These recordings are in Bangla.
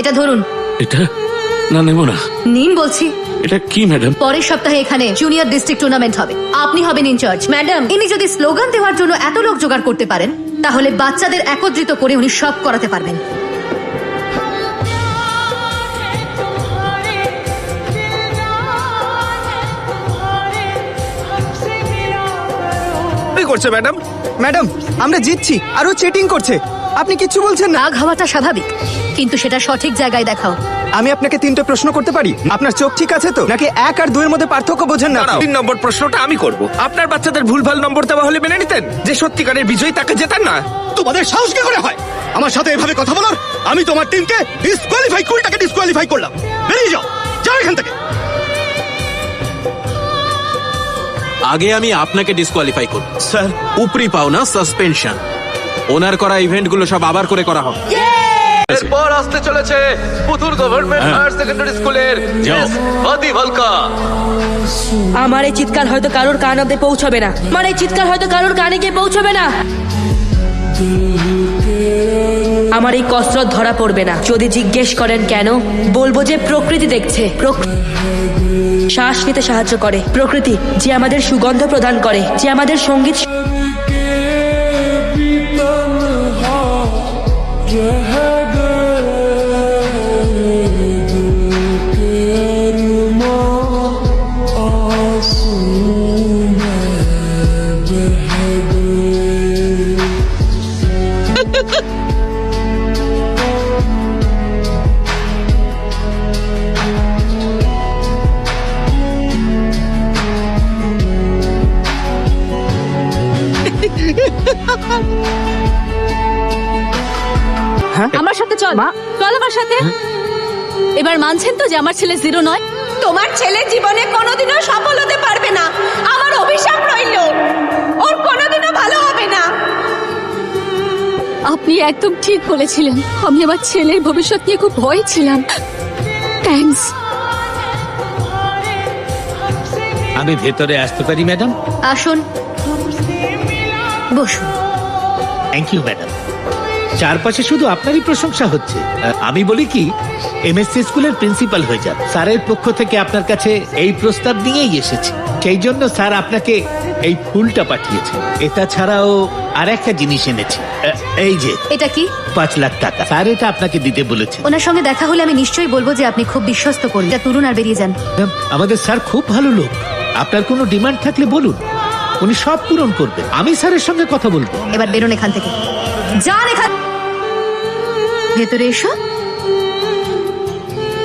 এটা ধরুন। এটা না, নেব না। নিন বলছি। এটা কি ম্যাডাম? পরের সপ্তাহে এখানে জুনিয়র ডিস্ট্রিক্ট টুর্নামেন্ট হবে, আপনি হবেন ইনচার্জ। ম্যাডাম, ইনি যদি স্লোগান দেওয়ার জন্য এত লোক জোগাড় করতে পারেন, তাহলে বাচ্চাদের একত্রিত করে উনি সব করাতে পারবেন। কি করছে ম্যাডাম? ম্যাডাম, আমরা জিতছি আর ও চিটিং করছে। আপনি কিচ্ছু বলছেন না। রাগ হওয়াটা স্বাভাবিক, কিন্তু সেটা সঠিক জায়গায় দেখাও। আমি আপনাকে 3টে প্রশ্ন করতে পারি? আপনার চোখ ঠিক আছে তো, নাকি 1 আর 2 এর মধ্যে পার্থক্য বোঝেন না? 3 নম্বর প্রশ্নটা আমি করব। আপনার বাচ্চাদের ভুলভাল নম্বর দেওয়া হলে মেনে নিতেন? যে সত্যিকারের বিজয়ী তাকে জেতান না? তোমাদের সাহস কি করে হয় আমার সাথে এভাবে কথা বলার? আমি তোমার টিমকে ডিসকোয়ালিফাই, কুলটাকে ডিসকোয়ালিফাই করলাম। বেরিয়ে যাও, যাও এখান থেকে। আগে আমি আপনাকে ডিসকোয়ালিফাই করব স্যার, উপরি পাওনা সাসপেনশন। ওনার করা ইভেন্টগুলো সব আবার করে করা হবে। এরপর আসতে চলেছে পুতুল গভর্নমেন্ট হায়ার সেকেন্ডারি স্কুলের আদি ভালকা। আমার এই চিৎকার হয়তো কারোর কান অব্দি পৌঁছবে না, আমার এই চিৎকার হয়তো কারোর কানে গিয়ে পৌঁছবে না। আমার এই কসরত ধরা পড়বে না। যদি জিজ্ঞেস করেন কেন, বলবো যে প্রকৃতি দেখছে। শ্বাস নিতে সাহায্য করে প্রকৃতি, যে আমাদের সুগন্ধ প্রদান করে, যে আমাদের সঙ্গীত। আমার সাথে চল মা, চল আমার সাথে। এবার মানছেন তো যে আমার ছেলে জিরো নয়? তোমার ছেলে জীবনে কোনোদিনও সফল হতে পারবে না। আমার অভিশাপ রইল, ওর কোনোদিনও ভালো হবে না। আপনি একদম ঠিক বলেছিলেন। আমি আমার ছেলের ভবিষ্যৎ নিয়ে খুব ভয় ছিলাম। থ্যাঙ্কস। আমি ভেতরে আসতে পারি ম্যাডাম? আসুন, বসুন। Thank you madam. চারপাশে শুধু আপনারই প্রশংসা হচ্ছে। আমি বলি কি, এমএসসি স্কুলের প্রিন্সিপাল হয়ে যান। স্যারের পক্ষ থেকে আপনার কাছে এই প্রস্তাব নিয়েই এসেছি। সেই জন্য স্যার আপনাকে এই ফুলটা পাঠিয়েছে। এটা ছাড়াও আর একটা জিনিস এনেছি, এই যে। এটা কি? 5 লাখ টাকা। স্যার এটা আপনাকে দিতে বলেছে। ওনার সঙ্গে দেখা হলে আমি নিশ্চয়ই বলবো যে আপনি খুব বিশ্বস্ত করেন। যা তুলুন আর বেরিয়ে যান। আমাদের স্যার খুব ভালো লোক। আপনার কোনো ডিমান্ড থাকলে বলুন, উনি সব পূরণ করবেন। আমি স্যারের সঙ্গে কথা বলবো। এবার বেরোন এখান থেকে, যান এখান। ভেতরে এসো।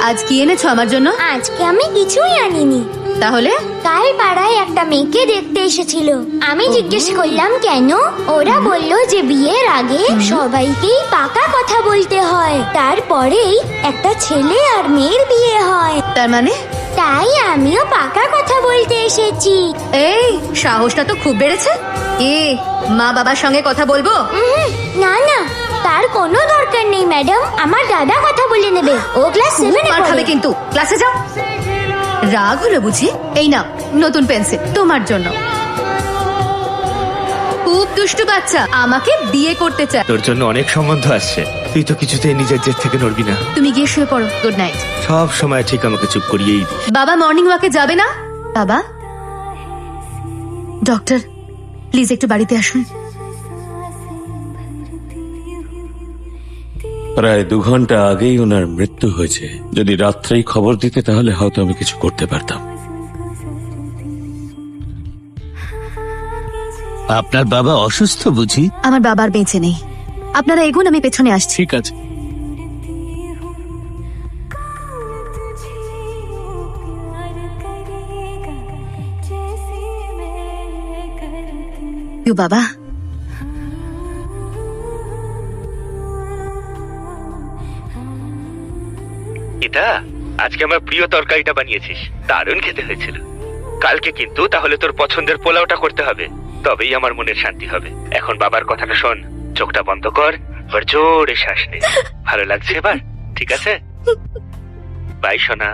আজ কি এনেছো আমার জন্য? আজকে আমি কিছুই আনিনি। তাহলে? কাল পাড়ায় একটা মেয়েকে দেখতে এসেছিল। আমি জিজ্ঞেস করলাম কেন। ওরা বলল যে বিয়ের আগে সবাইকেই পাকা কথা বলতে হয়, তারপরেই একটা ছেলে আর মেয়ের বিয়ে হয়। তার মানে? তাই আমিও পাকা কথা বলতে এসেছি। এই সাহসটা তো খুব বেড়েছে। মা বাবার সঙ্গে কথা বলবো? না না, তার কোনো দরকার নেই ম্যাডাম। আমার দাদা কথা বলে নেবে। ও ক্লাস 7 এ মার খাবে পড়ে। কিন্তু। ক্লাসে যাও। রাগ হলো বুঝি? এই নাও নতুন পেন্সিল তোমার জন্য। খুব দুষ্টু বাচ্চা, আমাকে বিয়ে করতে চায়। তোর জন্য অনেক সম্বন্ধ আসছে, তুই তো কিছুতেই নিজের জেদ থেকে নড়বি না। তুমি গিয়ে শুয়ে পড়ো। Good night. সব সময় ঠিক আমাকে চুপ করিয়েই দি। বাবা মর্নিং ওয়াকে যাবে না? বাবা, ডক্টর প্লিজ একটু বাড়িতে আসুন। প্রায় 2 ঘন্টা আগেই ওনার মৃত্যু হয়েছে। যদি রাত্রেই খবর দিতে তাহলে হয়তো আমি কিছু করতে পারতাম। আপনার বাবা অসুস্থ বুঝি? আমার বাবার বেঁচে নেই। আপনারা এগুন, আমি পেছনে আসছি। ঠিক আছে। বাবা, এটা আজকে আমার প্রিয় তরকারিটা বানিয়েছিস, দারুণ খেতে হয়েছিল। কালকে কিন্তু তাহলে তোর পছন্দের পোলাওটা করতে হবে, তবেই আমার মনের শান্তি হবে। এখন বাবার কথাটা শোন, চোখটা বন্ধ কর, এবার জোরে শ্বাস নে। ভালো লাগছে এবার? ঠিক আছে, বাই সোনা।